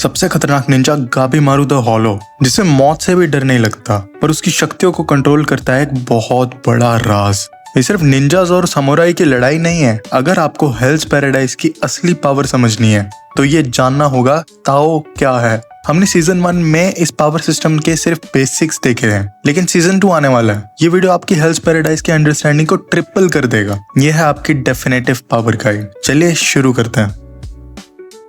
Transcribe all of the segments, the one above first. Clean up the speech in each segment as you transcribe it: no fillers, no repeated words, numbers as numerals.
सबसे खतरनाक Ninja गाबीमारू the hollow, जिसे मौत से भी डर नहीं लगता पर उसकी शक्तियों को कंट्रोल करता है एक बहुत बड़ा राज। ये सिर्फ निंजास और समुराई की लड़ाई नहीं है। अगर आपको हेल्स पैराडाइज की असली पावर समझनी है तो ये जानना होगा ताओ क्या है। हमने सीजन 1 में इस पावर सिस्टम के सिर्फ बेसिक्स देखे हैं, लेकिन सीजन 2 आने वाला है। ये वीडियो आपकी हेल्स पैराडाइज की अंडरस्टैंडिंग को ट्रिपल कर देगा। ये है आपकी डेफिनेटिव पावर गाइड। चलिए शुरू करते हैं।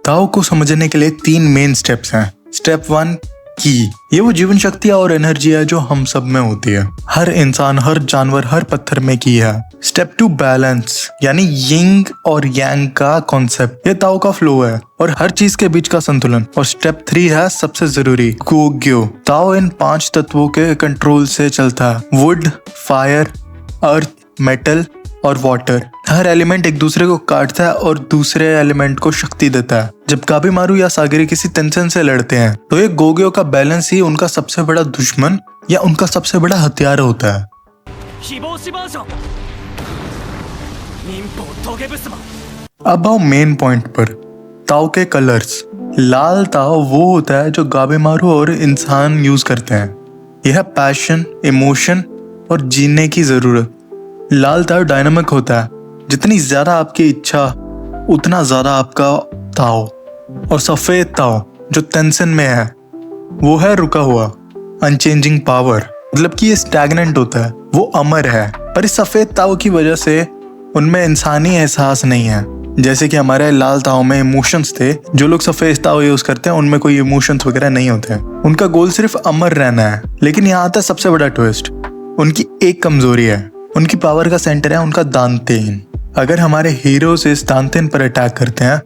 ताओ को समझने के लिए 3 मेन स्टेप्स हैं। स्टेप 1 की, ये वो जीवन शक्तियां और एनर्जी है जो हम सब में होती है। हर इंसान, हर जानवर, हर पत्थर में की है। स्टेप 2 बैलेंस, यानी यिंग और यांग का कॉन्सेप्ट। ये ताओ का फ्लो है और हर चीज के बीच का संतुलन। और स्टेप 3 है सबसे जरूरी, गोग्यो। ताओ इन 5 तत्वों के कंट्रोल से चलता है। वुड, फायर, अर्थ, मेटल और वाटर। हर एलिमेंट एक दूसरे को काटता है और दूसरे एलिमेंट को शक्ति देता है। जब गाबीमारू या सागिरी किसी तेंसेन से लड़ते हैं तो ये गोग्यो का बैलेंस ही उनका सबसे बड़ा दुश्मन या उनका सबसे बड़ा हथियार होता है। अब आओ मेन पॉइंट पर, ताओ के कलर्स। लाल ताओ वो होता है जो गाबीमारू और इंसान यूज करते हैं। यह है पैशन, इमोशन और जीने की जरूरत। लाल ताओ डायनामिक होता है, जितनी ज्यादा आपकी इच्छा उतना ज्यादा आपका ताओ। और सफेद ताओ जो तेंसेन में है वो है रुका हुआ, अनचेंजिंग पावर, मतलब कि ये स्टैग्नेंट होता है, वो अमर है। पर इस सफेद ताओ की वजह से उनमें इंसानी एहसास नहीं है। जैसे कि हमारे लाल ताओ में इमोशंस थे, जो लोग सफेद ताओ यूज करते हैं उनमें कोई इमोशंस वगैरह नहीं होते हैं। उनका गोल सिर्फ अमर रहना है। लेकिन यहाँ आता है सबसे बड़ा ट्विस्ट, उनकी एक कमजोरी है। उनकी पावर का सेंटर है उनका दांतेन। अगर हमारे हीरोज इस दांतेन पर अटैक करते हैं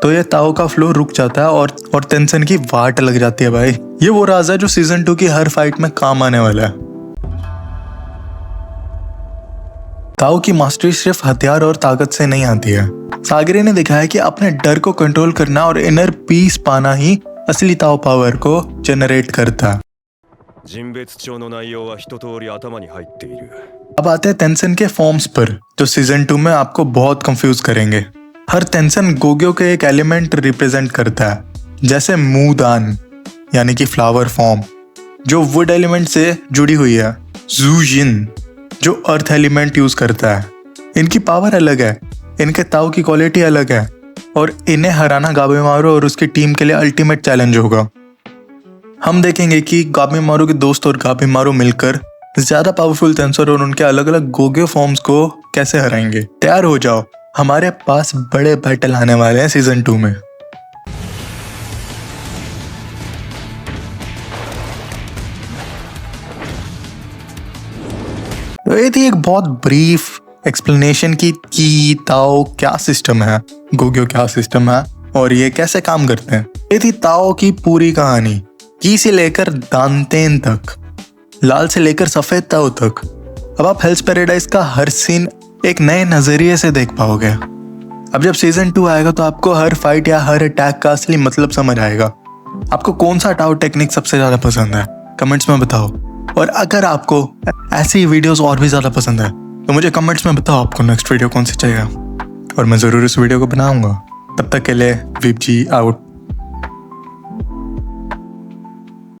तो ये ताओ का फ्लो रुक जाता है और तेंसेन की वाट लग जाती है भाई। ये वो राज है जो सीजन 2 की हर फाइट में काम आने वाला है। ताओ की मास्टरी सिर्फ हथियार और ताकत से नहीं आती है। सागिरी ने दिखाया कि अपने डर को कंट्रोल करना और इनर पीस पाना ही असली ताओ पावर को जनरेट करता है। अब आते हैं तेंसेन के फॉर्म्स पर, जो सीजन 2 में आपको बहुत कंफ्यूज करेंगे। हर तेंसेन गोग्यो के एक एलिमेंट रिप्रेजेंट करता है, जैसे मूदान यानी कि फ्लावर फॉर्म जो वुड एलिमेंट से जुड़ी हुई है, ज़ूजिन जो अर्थ एलिमेंट यूज करता है। इनकी पावर अलग है, इनके ताओ की क्वालिटी अलग है और इन्हें हराना गाबीमारू और उसकी टीम के लिए अल्टीमेट चैलेंज होगा। हम देखेंगे कि गाबीमारू के दोस्त और गाबीमारू मिलकर ज्यादा पावरफुल तेंसेन और उनके अलग अलग गोग्यो फॉर्म्स को कैसे हराएंगे। तैयार हो जाओ, हमारे पास बड़े बैटल आने वाले हैं सीजन 2 में। तो ये थी एक बहुत ब्रीफ एक्सप्लेनेशन की ताओ क्या सिस्टम है, गोग्यो क्या सिस्टम है और ये कैसे काम करते हैं। ये थी ताओ की पूरी कहानी, की से लेकर दांतेन तक, लाल से लेकर सफेद ताओ तक। अब आप हेल्स पैराडाइज का हर सीन एक नए नजरिए से देख पाओगे। अब जब सीजन 2 आएगा तो आपको हर फाइट या हर अटैक का असली मतलब समझ आएगा। आपको कौन सा ताओ टेक्निक सबसे ज्यादा पसंद है, कमेंट्स में बताओ। और अगर आपको ऐसी वीडियोस और भी ज्यादा पसंद है तो मुझे कमेंट्स में बताओ आपको नेक्स्ट वीडियो कौन सी चाहिए और मैं जरूर इस वीडियो को बनाऊंगा। तब तक के लिए वीप जी आउट।